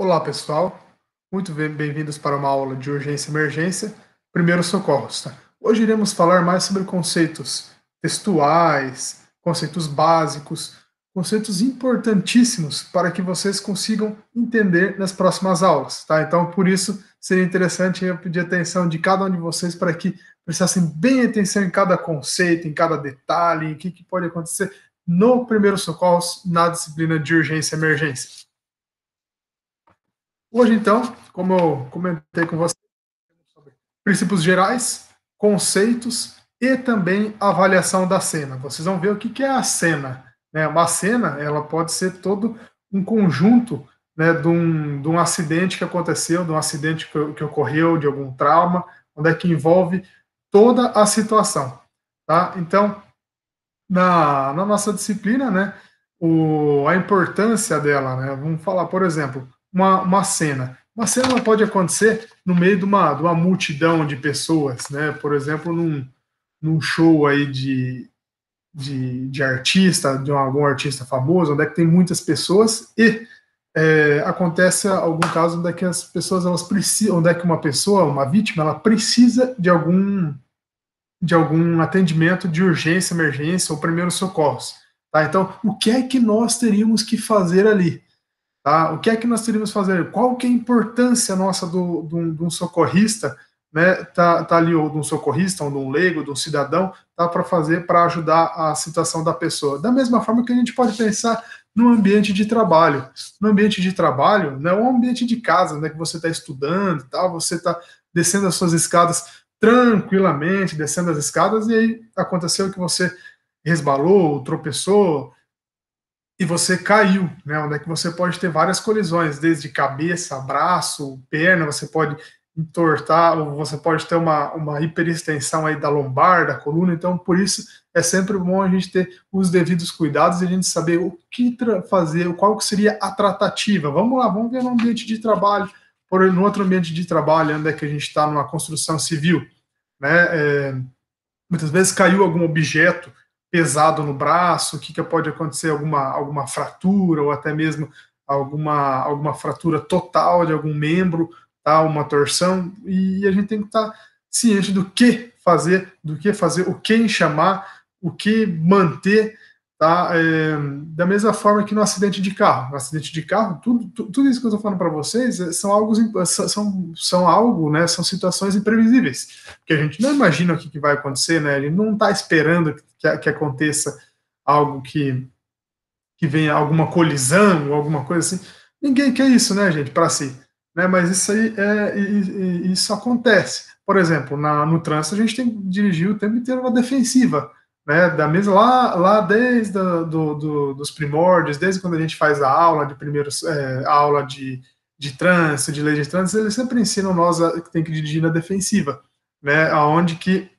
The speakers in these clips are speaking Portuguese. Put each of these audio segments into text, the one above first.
Olá, pessoal. Muito bem-vindos para uma aula de urgência e emergência, primeiros socorros. Tá? Hoje iremos falar mais sobre conceitos textuais, conceitos básicos, conceitos importantíssimos para que vocês consigam entender nas próximas aulas. Tá? Então, por isso, seria interessante eu pedir atenção de cada um de vocês para que prestassem bem atenção em cada conceito, em cada detalhe, em que pode acontecer no primeiro socorros, na disciplina de urgência e emergência. Hoje, então, como eu comentei com você, sobre princípios gerais, conceitos e também avaliação da cena. Vocês vão ver o que é a cena. Né? Uma cena, ela pode ser todo um conjunto, né, de um acidente que aconteceu, de um acidente que ocorreu, de algum trauma, onde é que envolve toda a situação. Tá? Então, na nossa disciplina, né, a importância dela, né, vamos falar, por exemplo, uma cena. Uma cena ela pode acontecer no meio de uma multidão de pessoas, né, por exemplo, num show aí de artista, de algum artista famoso, onde é que tem muitas pessoas e acontece algum caso onde é que as pessoas elas precisam, onde é que uma pessoa, uma vítima, ela precisa de algum atendimento de urgência, emergência ou primeiros socorros. Tá? Então, o que é que nós teríamos que fazer ali? Tá? O que é que nós teríamos que fazer? Qual que é a importância nossa de um socorrista, né, tá ali, ou de um socorrista, ou de um leigo, de um cidadão, tá, para fazer, para ajudar a situação da pessoa? Da mesma forma que a gente pode pensar no ambiente de trabalho. No ambiente de trabalho, não é um ambiente de casa, né, que você está estudando, tá, você está descendo as suas escadas tranquilamente, descendo as escadas, e aí aconteceu que você resbalou, tropeçou, e você caiu, né? Onde é que você pode ter várias colisões, desde cabeça, braço, perna, você pode entortar, ou você pode ter uma hiperextensão aí da lombar, da coluna, então por isso é sempre bom a gente ter os devidos cuidados e a gente saber o que fazer, qual que seria a tratativa. Vamos lá, vamos ver no ambiente de trabalho, no outro ambiente de trabalho, onde é que a gente está numa construção civil, né? Muitas vezes caiu algum objeto pesado no braço, o que pode acontecer? Alguma fratura, ou até mesmo alguma fratura total de algum membro, tá? Uma torção, e a gente tem que estar ciente do que fazer, o que chamar, o que manter, tá? Da mesma forma que no acidente de carro. No acidente de carro, tudo isso que eu estou falando para vocês são algo, né? São situações imprevisíveis, que a gente não imagina o que vai acontecer, né? A gente não está esperando que aconteça algo que venha alguma colisão ou alguma coisa assim. Ninguém quer isso, né, gente, para si. Né? Mas isso aí isso acontece. Por exemplo, no trânsito a gente tem que dirigir o tempo inteiro na defensiva, né? Da mesma lá desde dos primórdios, desde quando a gente faz a aula de primeiros, a aula de trânsito, de lei de trânsito, eles sempre ensinam nós que tem que dirigir na defensiva, né? Aonde que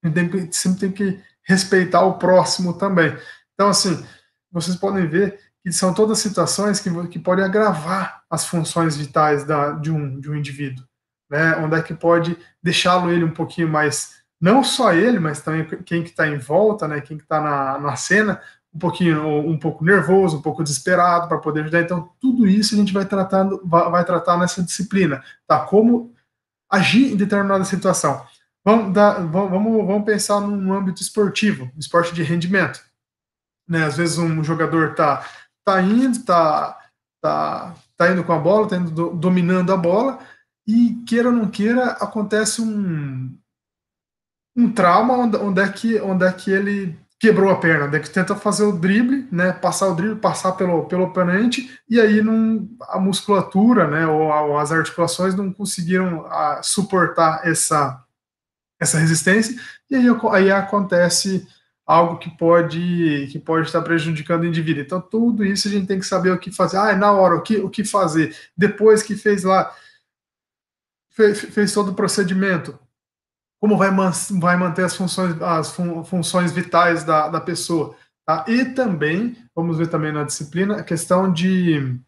a gente sempre tem que respeitar o próximo também. Então, assim, vocês podem ver que são todas situações que podem agravar as funções vitais de um indivíduo, né? Onde é que pode deixá-lo ele um pouquinho mais, não só ele, mas também quem que está em volta, né? Quem que está na cena, um pouco nervoso, um pouco desesperado para poder ajudar. Então, tudo isso a gente vai tratar nessa disciplina, tá? Como agir em determinada situação. Vamos pensar num âmbito esportivo, esporte de rendimento. Né? Às vezes um jogador tá indo com a bola, tá indo dominando a bola, e queira ou não queira, acontece um trauma onde é que ele quebrou a perna, onde é que tenta fazer o drible, né, passar o drible, passar pelo oponente, e aí a musculatura, né, ou as articulações não conseguiram suportar essa resistência, e aí acontece algo que pode estar prejudicando o indivíduo. Então, tudo isso a gente tem que saber o que fazer. Na hora, o que fazer? Depois que fez lá, fez todo o procedimento, como vai manter as funções vitais da pessoa. Tá? E também, vamos ver também na disciplina, a questão de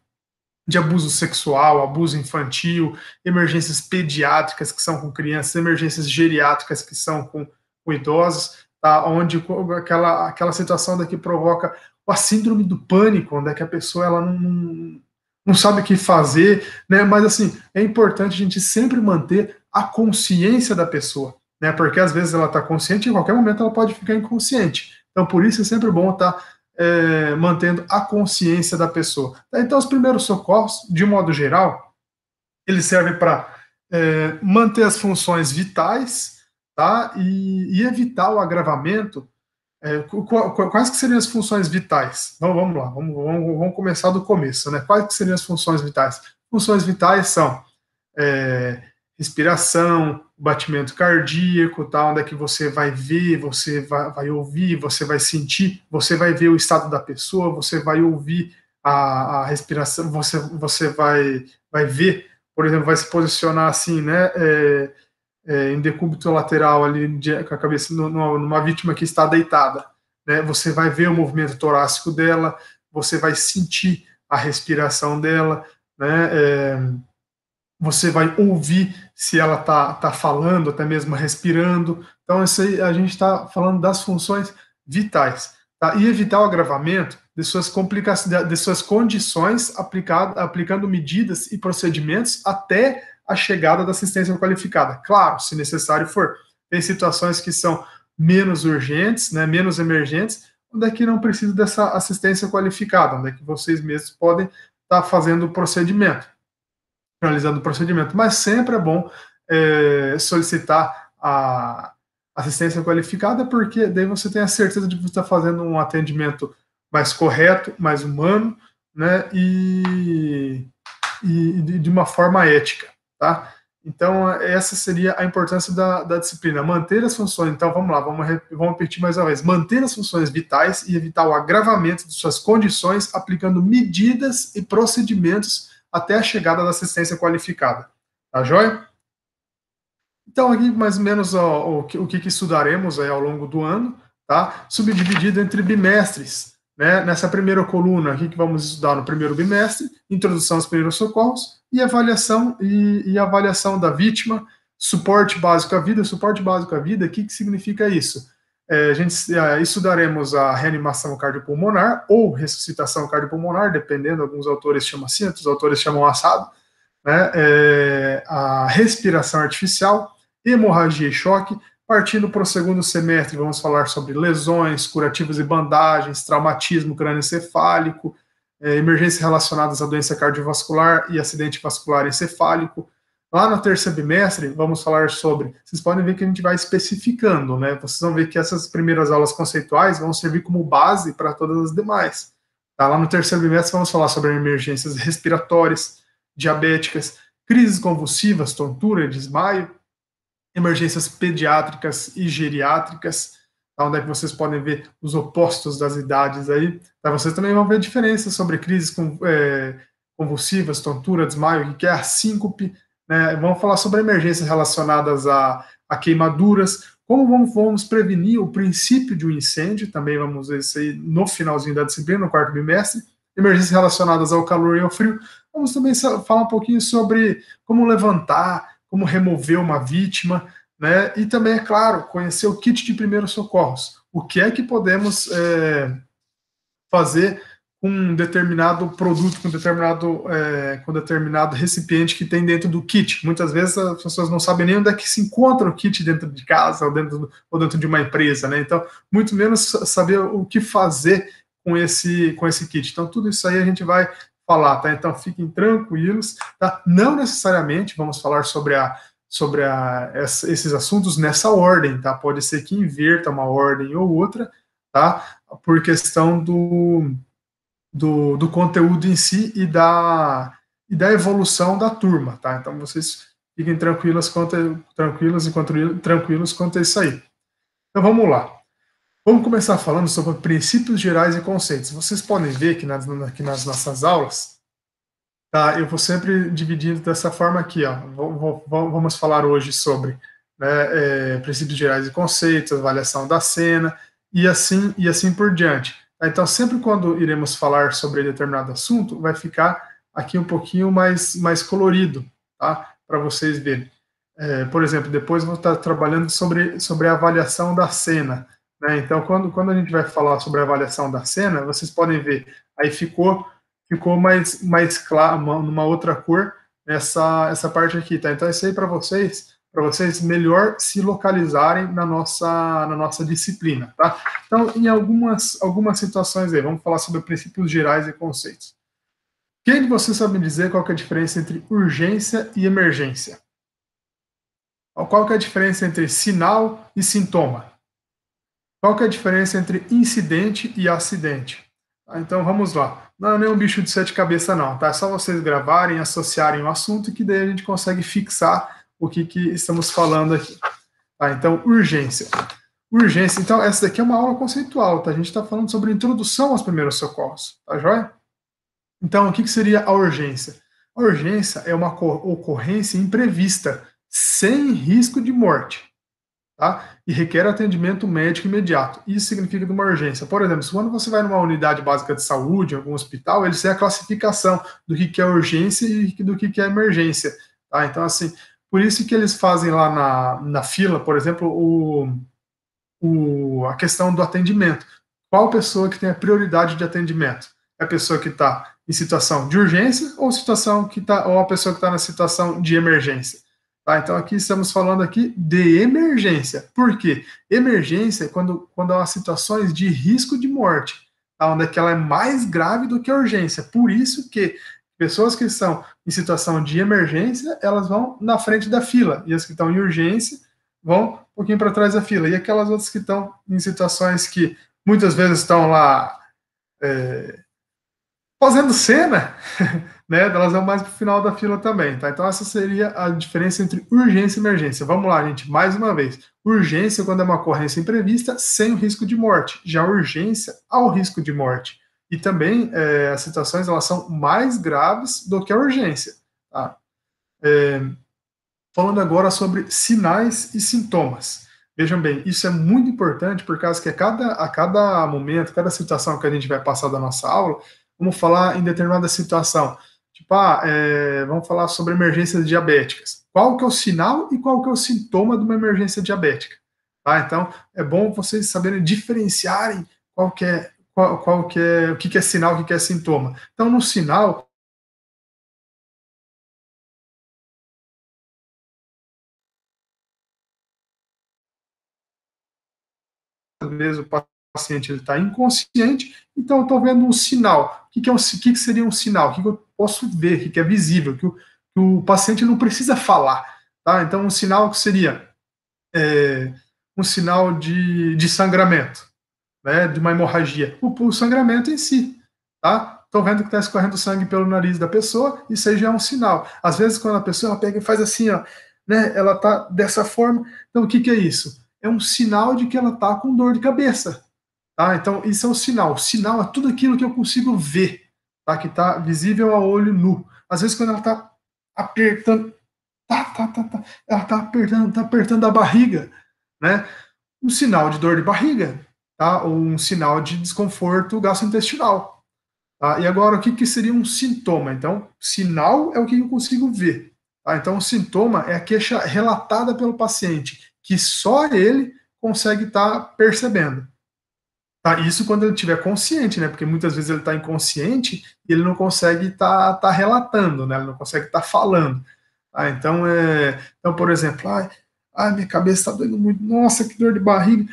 abuso sexual, abuso infantil, emergências pediátricas, que são com crianças, emergências geriátricas, que são com idosos, tá? Onde aquela situação daqui provoca a síndrome do pânico, onde é que a pessoa ela não sabe o que fazer, né? Mas assim, é importante a gente sempre manter a consciência da pessoa, né? Porque às vezes ela está consciente e em qualquer momento ela pode ficar inconsciente. Então, por isso é sempre bom estar mantendo a consciência da pessoa. Então, os primeiros socorros, de modo geral, eles servem para manter as funções vitais, tá? E evitar o agravamento. Quais que seriam as funções vitais? Então, vamos lá, vamos começar do começo, né? Quais que seriam as funções vitais? Funções vitais são é, respiração, batimento cardíaco, tá? Onde é que você vai ver, você vai ouvir, você vai sentir, você vai ver o estado da pessoa, você vai ouvir a respiração, você vai ver, por exemplo, vai se posicionar assim, né? Em decúbito lateral ali com a cabeça numa vítima que está deitada, né? Você vai ver o movimento torácico dela, você vai sentir a respiração dela, né? Você vai ouvir se ela tá falando, até mesmo respirando. Então, isso aí a gente está falando das funções vitais, tá? E evitar o agravamento de suas complicações, de suas condições, aplicando medidas e procedimentos até a chegada da assistência qualificada. Claro, se necessário for. Tem situações que são menos urgentes, né, menos emergentes, onde é que não precisa dessa assistência qualificada, onde é que vocês mesmos podem estar fazendo o procedimento, realizando o procedimento. Mas sempre é bom solicitar a assistência qualificada, porque daí você tem a certeza de que você está fazendo um atendimento mais correto, mais humano, né, e de uma forma ética, tá? Então, essa seria a importância da disciplina, manter as funções. Então, vamos lá, vamos repetir mais uma vez. Manter as funções vitais e evitar o agravamento de suas condições, aplicando medidas e procedimentos até a chegada da assistência qualificada. Tá joia? Então, aqui mais ou menos o que estudaremos aí ao longo do ano, tá? Subdividido entre bimestres, né? Nessa primeira coluna aqui que vamos estudar no primeiro bimestre, introdução aos primeiros socorros e avaliação da vítima, suporte básico à vida. Suporte básico à vida, o que significa isso? A gente estudaremos a reanimação cardiopulmonar ou ressuscitação cardiopulmonar, dependendo, alguns autores chamam assim, outros autores chamam assado, né? A respiração artificial, hemorragia e choque. Partindo para o segundo semestre, vamos falar sobre lesões, curativos e bandagens, traumatismo crânioencefálico, emergências relacionadas à doença cardiovascular e acidente vascular encefálico. Lá no terceiro bimestre, vamos falar sobre... Vocês podem ver que a gente vai especificando, né? Vocês vão ver que essas primeiras aulas conceituais vão servir como base para todas as demais. Tá? Lá no terceiro bimestre, vamos falar sobre emergências respiratórias, diabéticas, crises convulsivas, tontura e desmaio, emergências pediátricas e geriátricas, tá? Onde é que vocês podem ver os opostos das idades aí. Tá? Vocês também vão ver diferenças sobre crises convulsivas, tontura, desmaio, que é a síncope, né? Vamos falar sobre emergências relacionadas a queimaduras, como vamos prevenir o princípio de um incêndio, também vamos ver isso aí no finalzinho da disciplina, no quarto bimestre, emergências relacionadas ao calor e ao frio. Vamos também falar um pouquinho sobre como levantar, como remover uma vítima, né? E também, é claro, conhecer o kit de primeiros socorros. O que é que podemos fazer com um determinado produto, com determinado recipiente que tem dentro do kit. Muitas vezes as pessoas não sabem nem onde é que se encontra o kit dentro de casa ou dentro de uma empresa, né? Então, muito menos saber o que fazer com esse kit. Então, tudo isso aí a gente vai falar, tá? Então, fiquem tranquilos, tá? Não necessariamente vamos falar sobre esses assuntos nessa ordem, tá? Pode ser que inverta uma ordem ou outra, tá? Por questão do conteúdo em si e da evolução da turma, tá? Então, vocês fiquem tranquilos quanto a isso aí. Então, vamos lá. Vamos começar falando sobre princípios gerais e conceitos. Vocês podem ver que aqui nas nossas aulas, tá, eu vou sempre dividindo dessa forma aqui, ó. Vamos falar hoje sobre, né, princípios gerais e conceitos, avaliação da cena, e assim por diante. Então, sempre quando iremos falar sobre determinado assunto, vai ficar aqui um pouquinho mais colorido, tá, para vocês verem. Por exemplo, depois eu vou estar trabalhando sobre a avaliação da cena, né? Então, quando a gente vai falar sobre a avaliação da cena, vocês podem ver, aí ficou ficou mais claro, numa outra cor, essa parte aqui, tá? Então, isso aí para vocês melhor se localizarem na nossa disciplina, tá? Então, em algumas situações aí, vamos falar sobre princípios gerais e conceitos. Quem de vocês sabe dizer qual que é a diferença entre urgência e emergência? Qual que é a diferença entre sinal e sintoma? Qual que é a diferença entre incidente e acidente? Então vamos lá. Não é nenhum bicho de sete cabeças não, tá? É só vocês gravarem, associarem o assunto que daí a gente consegue fixar o que estamos falando aqui. Tá? Então, urgência. Urgência, então essa daqui é uma aula conceitual, tá? A gente está falando sobre introdução aos primeiros socorros, tá joia? Então, o que seria a urgência? A urgência é uma ocorrência imprevista, sem risco de morte, tá? E requer atendimento médico imediato. Isso significa de uma urgência. Por exemplo, quando você vai numa unidade básica de saúde, em algum hospital, eles têm a classificação do que é urgência e do que é emergência, tá? Então, assim, por isso que eles fazem lá na fila, por exemplo, a questão do atendimento. Qual pessoa que tem a prioridade de atendimento? É a pessoa que está em situação de urgência ou ou a pessoa que está na situação de emergência? Tá? Então aqui estamos falando aqui de emergência. Por quê? Emergência é quando há situações de risco de morte, tá? Onde é que ela é mais grave do que a urgência. Por isso que pessoas que estão em situação de emergência, elas vão na frente da fila, e as que estão em urgência vão um pouquinho para trás da fila. E aquelas outras que estão em situações que muitas vezes estão lá fazendo cena, né? Elas vão mais para o final da fila também, tá? Então essa seria a diferença entre urgência e emergência. Vamos lá, gente, mais uma vez. Urgência quando é uma ocorrência imprevista sem o risco de morte. Já urgência ao risco de morte. E também as situações elas são mais graves do que a urgência, tá? Falando agora sobre sinais e sintomas. Vejam bem, isso é muito importante por causa que a cada momento, cada situação que a gente vai passar da nossa aula, vamos falar em determinada situação. Tipo, vamos falar sobre emergências diabéticas. Qual que é o sinal e qual que é o sintoma de uma emergência diabética? Tá? Então, é bom vocês saberem diferenciarem qual que é, o que é sinal, o que é sintoma. Então, no sinal, às vezes o paciente está inconsciente, então eu estou vendo um sinal. Que seria um sinal? O que eu posso ver, que é visível, que o paciente não precisa falar. Tá? Então, um sinal que seria um sinal de sangramento, né, de uma hemorragia. O sangramento em si. Tá? Estou vendo que está escorrendo sangue pelo nariz da pessoa, isso aí já é um sinal. Às vezes, quando a pessoa pega e faz assim, ó, né, ela está dessa forma. Então, o que é isso? É um sinal de que ela está com dor de cabeça. Tá? Então, isso é um sinal. O sinal é tudo aquilo que eu consigo ver, tá? Que está visível a olho nu. Às vezes, quando ela está apertando, ela está apertando a barriga, né? Um sinal de dor de barriga, tá? Ou um sinal de desconforto gastrointestinal. Tá? E agora, o que seria um sintoma? Então, sinal é o que eu consigo ver. Tá? Então, o sintoma é a queixa relatada pelo paciente, que só ele consegue estar percebendo. Tá? Isso quando ele estiver consciente, né? Porque muitas vezes ele está inconsciente e ele não consegue estar relatando, né? Ele não consegue estar falando. Então, por exemplo, minha cabeça está doendo muito, nossa, que dor de barriga,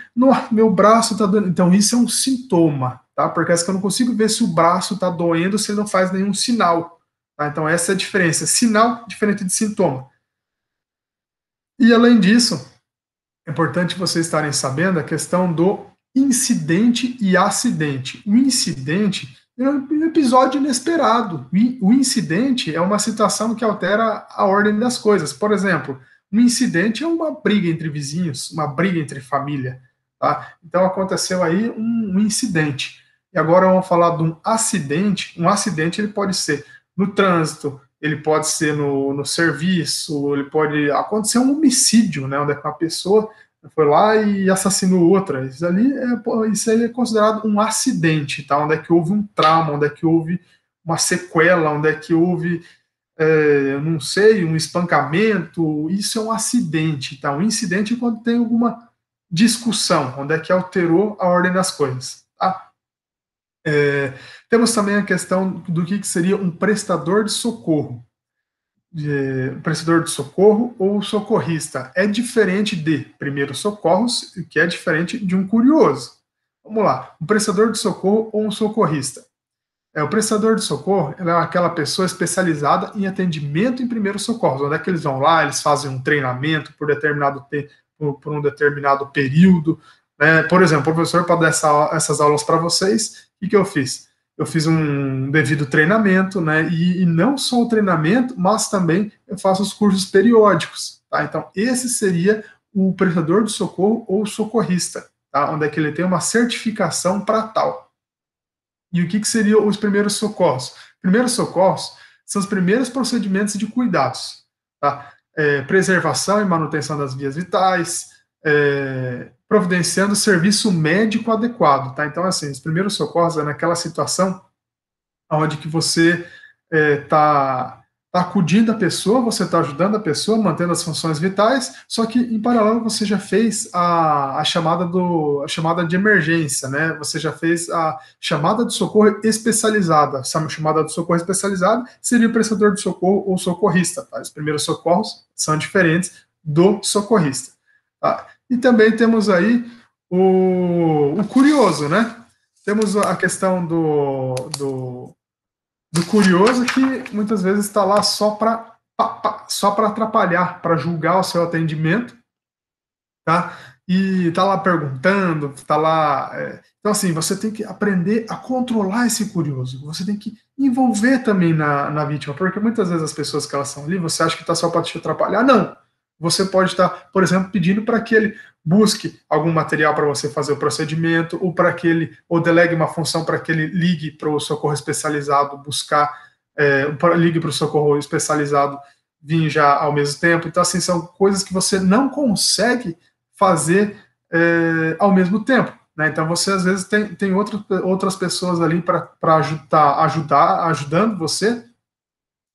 meu braço está doendo. Então, isso é um sintoma, tá? Porque é que eu não consigo ver se o braço está doendo se ele não faz nenhum sinal. Tá? Então, essa é a diferença. Sinal diferente de sintoma. E além disso, é importante vocês estarem sabendo a questão do incidente e acidente. O incidente é um episódio inesperado. O incidente é uma situação que altera a ordem das coisas. Por exemplo, um incidente é uma briga entre vizinhos, uma briga entre família. Tá? Então aconteceu aí um incidente. E agora vamos falar de um acidente. Um acidente ele pode ser no trânsito, ele pode ser no serviço, ele pode acontecer um homicídio, né, onde uma pessoa foi lá e assassinou outra. Isso aí é considerado um acidente, tá? Onde é que houve um trauma, onde é que houve uma sequela, onde é que houve, eu não sei, um espancamento. Isso é um acidente, tá? Um incidente é quando tem alguma discussão, onde é que alterou a ordem das coisas, tá? Temos também a questão do que seria um prestador de socorro. Prestador de socorro ou socorrista. É diferente de primeiros socorros, que é diferente de um curioso. Vamos lá, um prestador de socorro ou um socorrista. O prestador de socorro é aquela pessoa especializada em atendimento em primeiros socorros. Onde é que eles vão lá? Eles fazem um treinamento por determinado tempo, por um determinado período. Né? Por exemplo, o professor, para dar essas aulas para vocês, o que eu fiz? Eu fiz um devido treinamento, né? E não só o treinamento, mas também eu faço os cursos periódicos. Tá? Então, esse seria o prestador de socorro ou socorrista, tá? Onde é que ele tem uma certificação para tal. E o que seriam os primeiros socorros? Primeiros socorros são os primeiros procedimentos de cuidados. Tá? Preservação e manutenção das vias vitais, providenciando serviço médico adequado. Tá? Então, assim, os primeiros socorros é naquela situação onde que você está acudindo a pessoa, você está ajudando a pessoa, mantendo as funções vitais, só que em paralelo você já fez a chamada de emergência, né? Você já fez a chamada de socorro especializada. Essa chamada de socorro especializada seria o prestador de socorro ou socorrista. Tá? Os primeiros socorros são diferentes do socorrista. Tá? E também temos aí o curioso, né? Temos a questão do curioso que muitas vezes está lá só para atrapalhar, para julgar o seu atendimento, tá? E tá lá perguntando, tá lá. Então, assim, você tem que aprender a controlar esse curioso. Você tem que envolver também na vítima, porque muitas vezes as pessoas que elas são ali, você acha que está só para te atrapalhar. Não. Você pode estar, por exemplo, pedindo para que ele busque algum material para você fazer o procedimento, ou delegue uma função para que ele ligue para o socorro especializado buscar, ligue para o socorro especializado vir já ao mesmo tempo. Então, assim, são coisas que você não consegue fazer ao mesmo tempo. Né? Então, você às vezes tem outras pessoas ali para ajudando você,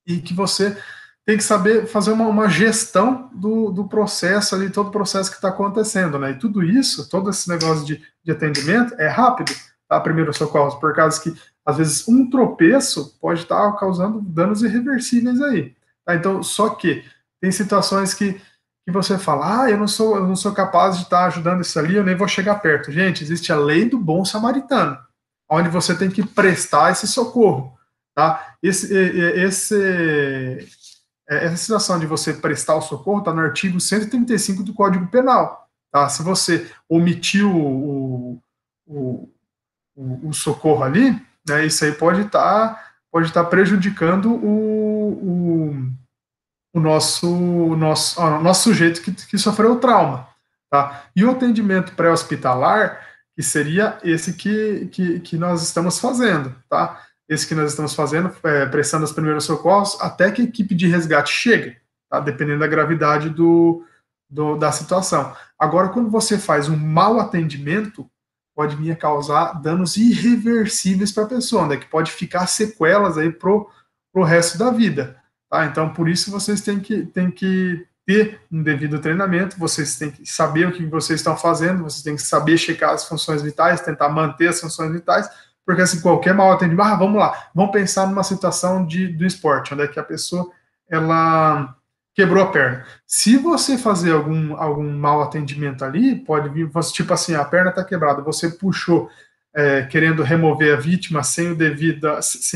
e que você tem que saber fazer uma gestão do processo ali, todo o processo que está acontecendo, né? E tudo isso, todo esse negócio de atendimento é rápido, tá? Primeiro socorro, por causa que, às vezes, um tropeço pode estar causando danos irreversíveis aí. Tá? Então, só que tem situações que você fala, eu não sou capaz de estar ajudando isso ali, eu nem vou chegar perto. Gente, existe a lei do bom samaritano, onde você tem que prestar esse socorro. Tá? Essa situação de você prestar o socorro está no artigo 135 do Código Penal. Tá? Se você omitiu o socorro ali, né, isso aí pode tá prejudicando o nosso sujeito que sofreu o trauma. Tá? E o atendimento pré-hospitalar, que seria esse que nós estamos fazendo. Tá? Esse que nós estamos fazendo, prestando os primeiros socorros, até que a equipe de resgate chegue, tá? Dependendo da gravidade da situação. Agora, quando você faz um mau atendimento, pode vir a causar danos irreversíveis para a pessoa, né? Que pode ficar sequelas aí pro resto da vida. Tá? Então, por isso, vocês têm que ter um devido treinamento, vocês têm que saber o que vocês estão fazendo, vocês têm que saber checar as funções vitais, tentar manter as funções vitais, porque assim, qualquer mal atendimento, vamos lá, vamos pensar numa situação do esporte, onde é que a pessoa, ela quebrou a perna. Se você fazer algum mau atendimento ali, pode vir, tipo assim, a perna está quebrada, você puxou, querendo remover a vítima sem a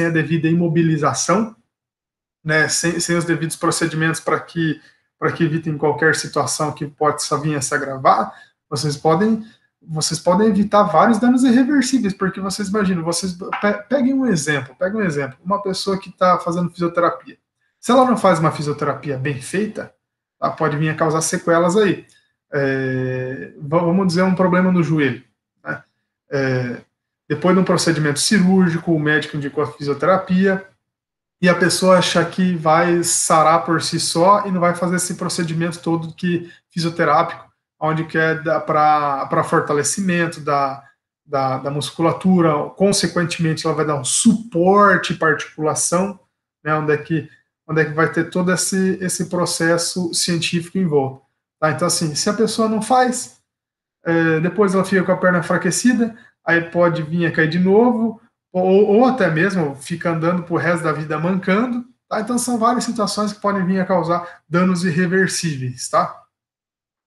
devida imobilização, né, sem os devidos procedimentos para que evitem qualquer situação que pode só vir a se agravar, vocês podem evitar vários danos irreversíveis, porque vocês imaginam, peguem um exemplo, uma pessoa que está fazendo fisioterapia. Se ela não faz uma fisioterapia bem feita, ela pode vir a causar sequelas aí. Vamos dizer, um problema no joelho. Né? Depois de um procedimento cirúrgico, o médico indicou a fisioterapia, e a pessoa achar que vai sarar por si só e não vai fazer esse procedimento todo fisioterápico, onde que é para fortalecimento da musculatura, consequentemente ela vai dar um suporte para articulação, né, onde é que vai ter todo esse processo científico em volta. Tá? Então, assim, se a pessoa não faz, depois ela fica com a perna enfraquecida, aí pode vir a cair de novo, ou até mesmo fica andando pro resto da vida mancando, tá? Então são várias situações que podem vir a causar danos irreversíveis, tá?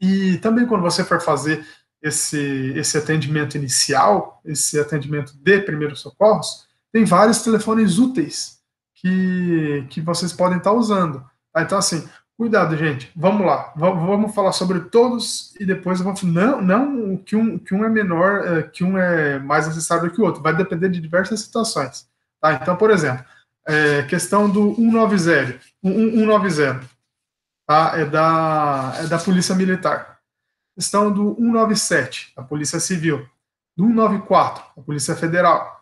E também quando você for fazer esse atendimento inicial, esse atendimento de primeiros socorros, tem vários telefones úteis que vocês podem estar usando. Tá? Então, assim, cuidado, gente. Vamos lá. Vamos falar sobre todos e depois eu vou. Não que um é menor, que um é mais necessário que o outro. Vai depender de diversas situações. Tá? Então, por exemplo, questão do 190. 190, tá? É da Polícia Militar. Questão do 197, da Polícia Civil. Do 194, da Polícia Federal.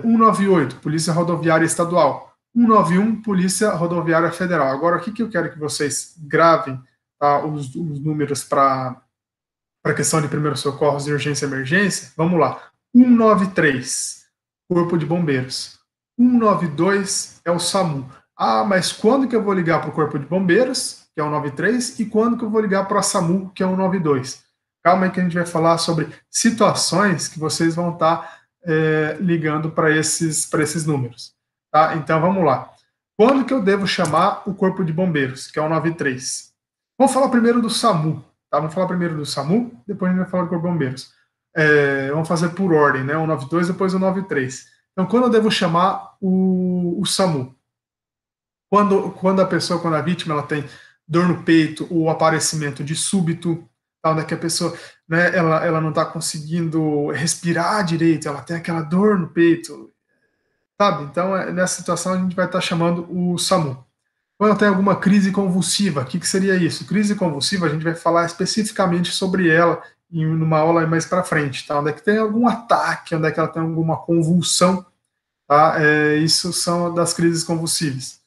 198, Polícia Rodoviária Estadual. 191, Polícia Rodoviária Federal. Agora, o que eu quero que vocês gravem, tá, os números para a questão de primeiros socorros e urgência e emergência? Vamos lá. 193, Corpo de Bombeiros. 192 é o SAMU. Ah, mas quando que eu vou ligar para o Corpo de Bombeiros, que é o 93, e quando que eu vou ligar para a SAMU, que é o 92? Calma aí que a gente vai falar sobre situações que vocês vão estar ligando para esses números. Tá? Então, vamos lá. Quando que eu devo chamar o Corpo de Bombeiros, que é o 93? Vamos falar primeiro do SAMU. Tá? Vamos falar primeiro do SAMU, depois a gente vai falar do Corpo de Bombeiros. Vamos fazer por ordem, né? O 92, depois o 93. Então, quando eu devo chamar o SAMU? Quando a vítima ela tem dor no peito, ou aparecimento de súbito, onde é que a pessoa, né, ela não está conseguindo respirar direito, ela tem aquela dor no peito, sabe? Então, nessa situação, a gente vai estar chamando o SAMU. Quando tem alguma crise convulsiva, o que seria isso? Crise convulsiva, a gente vai falar especificamente sobre ela em uma aula mais para frente, tá? Onde é que tem algum ataque, onde é que ela tem alguma convulsão, tá? Isso são das crises convulsivas.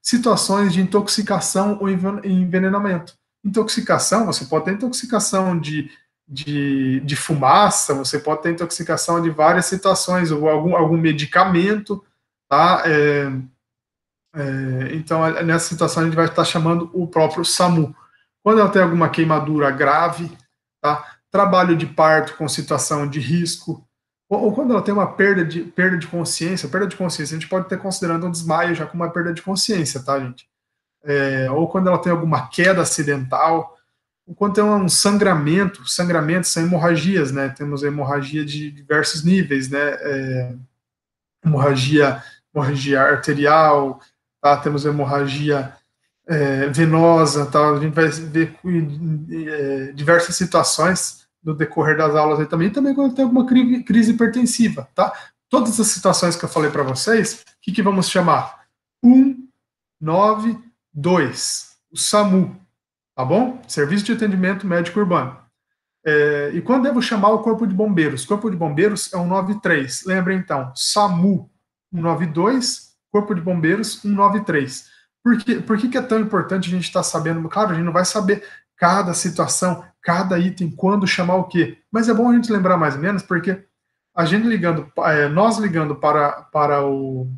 Situações de intoxicação ou envenenamento. Intoxicação, você pode ter intoxicação de fumaça, você pode ter intoxicação de várias situações, ou algum medicamento, tá? Então, nessa situação, a gente vai estar chamando o próprio SAMU. Quando ela tem alguma queimadura grave, tá? Trabalho de parto com situação de risco, ou quando ela tem uma perda de consciência, a gente pode ter considerando um desmaio já como uma perda de consciência, tá, gente? Ou quando ela tem alguma queda acidental, ou quando tem um sangramentos são hemorragias, né? Temos hemorragia de diversos níveis, né? Hemorragia arterial, tá? Temos hemorragia venosa, tá? A gente vai ver diversas situações no decorrer das aulas aí também quando tem alguma crise hipertensiva, tá? Todas as situações que eu falei para vocês, o que vamos chamar? 192, o SAMU, tá bom? Serviço de Atendimento Médico Urbano. E quando devo chamar o Corpo de Bombeiros? Corpo de Bombeiros é 193. Lembra então, SAMU 192, Corpo de Bombeiros 193. Por que é tão importante a gente estar sabendo? Claro, a gente não vai saber cada situação, cada item, quando chamar o quê. Mas é bom a gente lembrar mais ou menos, porque a gente nós ligando para o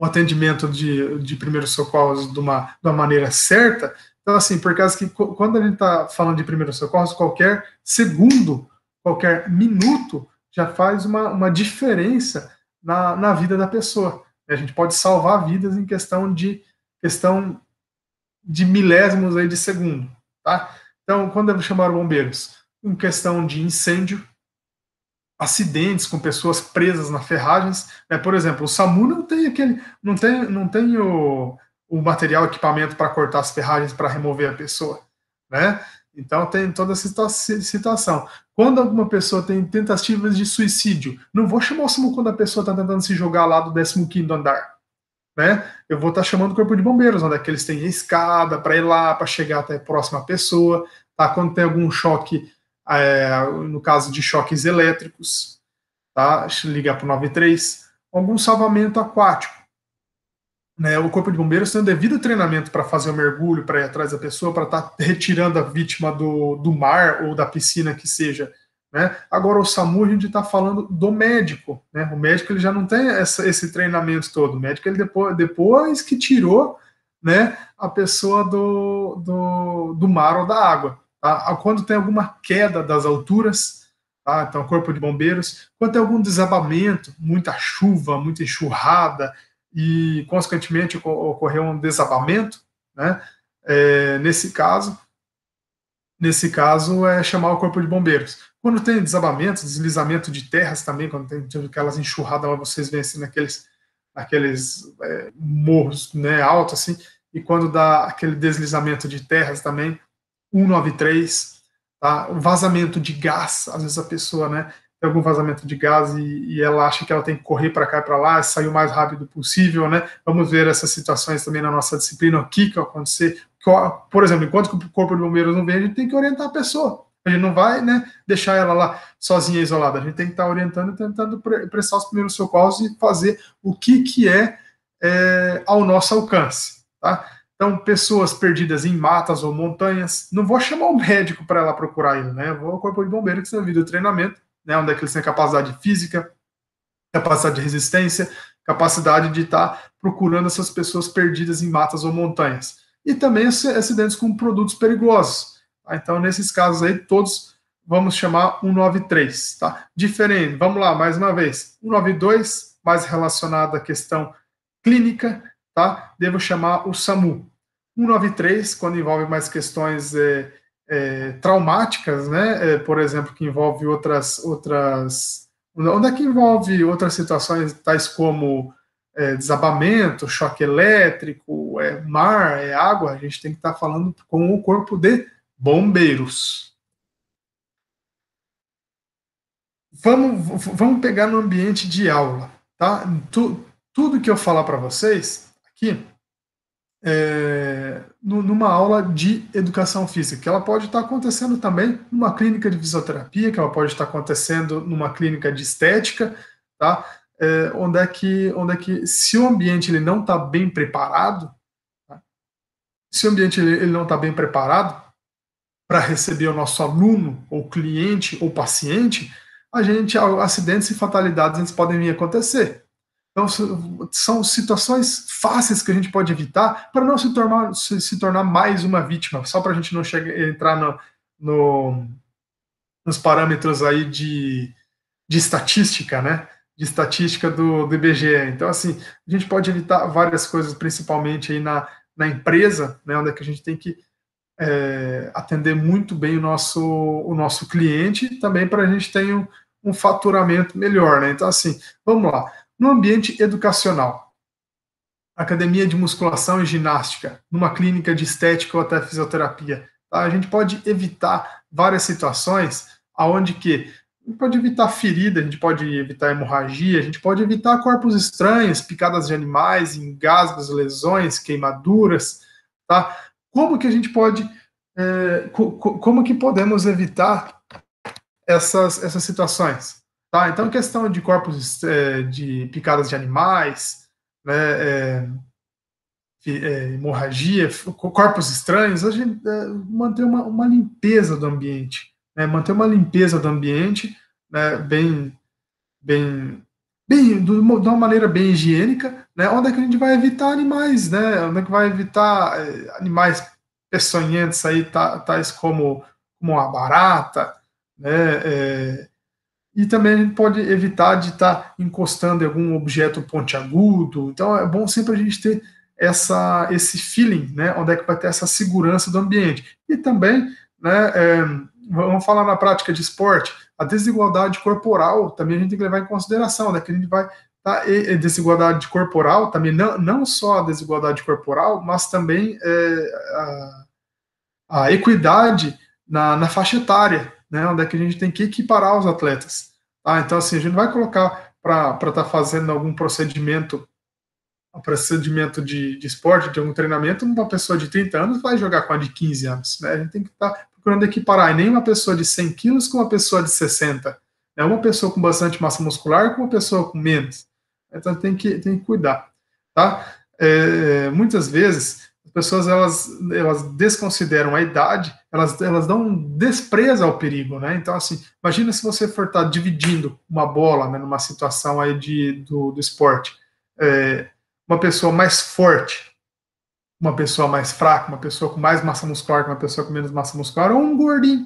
atendimento de primeiros socorros de uma maneira certa. Então, assim, por causa que quando a gente está falando de primeiros socorros, qualquer segundo, qualquer minuto já faz uma diferença na vida da pessoa. A gente pode salvar vidas em questão de milésimos aí de segundo, tá? Então, quando eu chamar bombeiros, em questão de incêndio, acidentes com pessoas presas na ferragens, né? Por exemplo, o SAMU não tem o material, equipamento para cortar as ferragens para remover a pessoa, né? Então tem toda essa situação. Quando alguma pessoa tem tentativas de suicídio, não vou chamar o SAMU quando a pessoa está tentando se jogar lá do 15º andar, né? Eu vou estar chamando o Corpo de Bombeiros, onde é que eles têm a escada para ir lá, para chegar até a próxima pessoa, tá? Quando tem algum choque, no caso de choques elétricos, tá? Ligar para o 93, algum salvamento aquático, né? O Corpo de Bombeiros tem o devido treinamento para fazer o mergulho, para ir atrás da pessoa, para estar retirando a vítima do mar ou da piscina que seja, né? Agora, o SAMU, a gente está falando do médico, né? O médico ele já não tem esse treinamento todo. O médico, ele depois que tirou, né, a pessoa do mar ou da água. Tá? Quando tem alguma queda das alturas, tá? Então, corpo de bombeiros. Quando tem algum desabamento, muita chuva, muita enxurrada, e, consequentemente, ocorreu um desabamento, né? Nesse caso, é chamar o corpo de bombeiros. Quando tem desabamento, deslizamento de terras também, quando tem aquelas enxurradas lá, vocês veem assim naqueles morros, né, altos assim, e quando dá aquele deslizamento de terras também, 193, tá? O vazamento de gás, às vezes a pessoa, né, tem algum vazamento de gás e ela acha que ela tem que correr para cá e para lá, sair o mais rápido possível, né? Vamos ver essas situações também na nossa disciplina, o que vai acontecer. Por exemplo, enquanto que o corpo de bombeiros não vem, a gente tem que orientar a pessoa. A gente não vai, né, deixar ela lá sozinha, isolada. A gente tem que estar orientando e tentando prestar os primeiros socorros e fazer o que é ao nosso alcance, tá? Então, pessoas perdidas em matas ou montanhas, não vou chamar o médico para ela procurar ele, né? Eu vou ao corpo de bombeiro que devido ao treinamento, né? Onde é que eles têm capacidade física, capacidade de resistência, capacidade de estar procurando essas pessoas perdidas em matas ou montanhas. E também acidentes com produtos perigosos. Tá? Então, nesses casos aí, todos vamos chamar 193, tá? Diferente, vamos lá, mais uma vez. 192, mais relacionado à questão clínica, tá? Devo chamar o SAMU. 193, quando envolve mais questões traumáticas, né? Por exemplo, que envolve outras. Onde é que envolve outras situações, tais como desabamento, choque elétrico, mar, água, a gente tem que estar falando com o corpo de bombeiros. Vamos pegar no ambiente de aula, tá? Tudo que eu falar para vocês aqui numa aula de educação física, que ela pode estar acontecendo também numa clínica de fisioterapia, que ela pode estar acontecendo numa clínica de estética, tá? Onde é que se o ambiente ele não está bem preparado, tá? Se o ambiente ele não está bem preparado para receber o nosso aluno, ou cliente, ou paciente, acidentes e fatalidades eles podem vir a acontecer. Então, são situações fáceis que a gente pode evitar para não se tornar mais uma vítima, só para a gente não entrar nos parâmetros aí de estatística, né? De estatística do IBGE. Então, assim, a gente pode evitar várias coisas, principalmente aí na empresa, né? Onde é que a gente tem que atender muito bem o nosso cliente, também para a gente ter um faturamento melhor, né? Então, assim, vamos lá. No ambiente educacional, academia de musculação e ginástica, numa clínica de estética ou até fisioterapia, tá? A gente pode evitar várias situações aonde que a gente pode evitar ferida, a gente pode evitar hemorragia, a gente pode evitar corpos estranhos, picadas de animais, engasgos, lesões, queimaduras, tá? Como que a gente pode, como que podemos evitar essas situações? Tá? Então, questão de corpos de picadas de animais, né, hemorragia, corpos estranhos, a gente manter uma limpeza do ambiente, né, manter uma limpeza do ambiente, né, de uma maneira bem higiênica, né, onde é que a gente vai evitar animais, né, onde é que vai evitar animais peçonhentos aí, tais como a barata, né, e também a gente pode evitar de estar encostando em algum objeto pontiagudo. Então é bom sempre a gente ter esse feeling, né, onde é que vai ter essa segurança do ambiente. E também, né, vamos falar na prática de esporte, a desigualdade corporal também a gente tem que levar em consideração, né, que a gente vai desigualdade corporal também, não só a desigualdade corporal, mas também a equidade na faixa etária, né, onde é que a gente tem que equiparar os atletas. Tá? Então, assim, a gente vai colocar para estar fazendo algum procedimento de esporte, de algum treinamento, uma pessoa de 30 anos vai jogar com a de 15 anos. Né? A gente tem que estar procurando equiparar, e nem uma pessoa de 100 quilos com uma pessoa de 60. É uma pessoa com bastante massa muscular com uma pessoa com menos. Então tem que cuidar. Tá? Muitas vezes as pessoas elas desconsideram a idade, elas dão um desprezo ao perigo, né? Então, assim, imagina se você for estar dividindo uma bola, né, numa situação aí do esporte. Uma pessoa mais forte, uma pessoa mais fraca, uma pessoa com mais massa muscular, uma pessoa com menos massa muscular, ou um gordinho,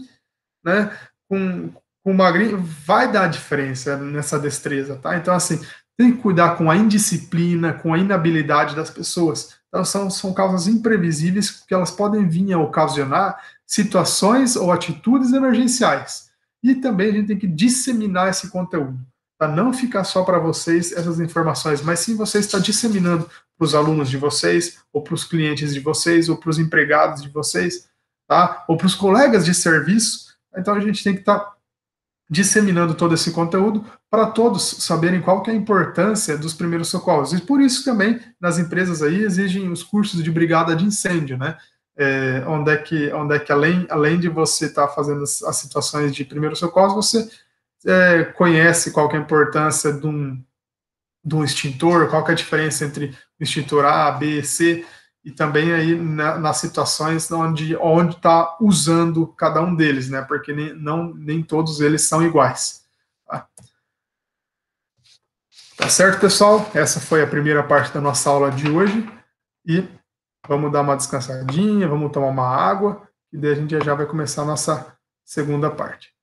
né? Com com o magrinho, vai dar diferença nessa destreza, tá? Então, assim, tem que cuidar com a indisciplina, com a inabilidade das pessoas. Então, são causas imprevisíveis que elas podem vir a ocasionar situações ou atitudes emergenciais. E também a gente tem que disseminar esse conteúdo, para não ficar só para vocês essas informações, mas sim você está disseminando para os alunos de vocês, ou para os clientes de vocês, ou para os empregados de vocês, tá? Ou para os colegas de serviço. Então a gente tem que estar disseminando todo esse conteúdo para todos saberem qual que é a importância dos primeiros socorros. E por isso também nas empresas aí exigem os cursos de brigada de incêndio, né? Onde é que além de você estar fazendo as situações de primeiros socorros, você conhece qual que é a importância de um extintor, qual que é a diferença entre o extintor A, B, C, e também aí nas situações onde está usando cada um deles, né? Porque nem todos eles são iguais. Tá certo, pessoal? Essa foi a primeira parte da nossa aula de hoje. E vamos dar uma descansadinha, vamos tomar uma água, e daí a gente já vai começar a nossa segunda parte.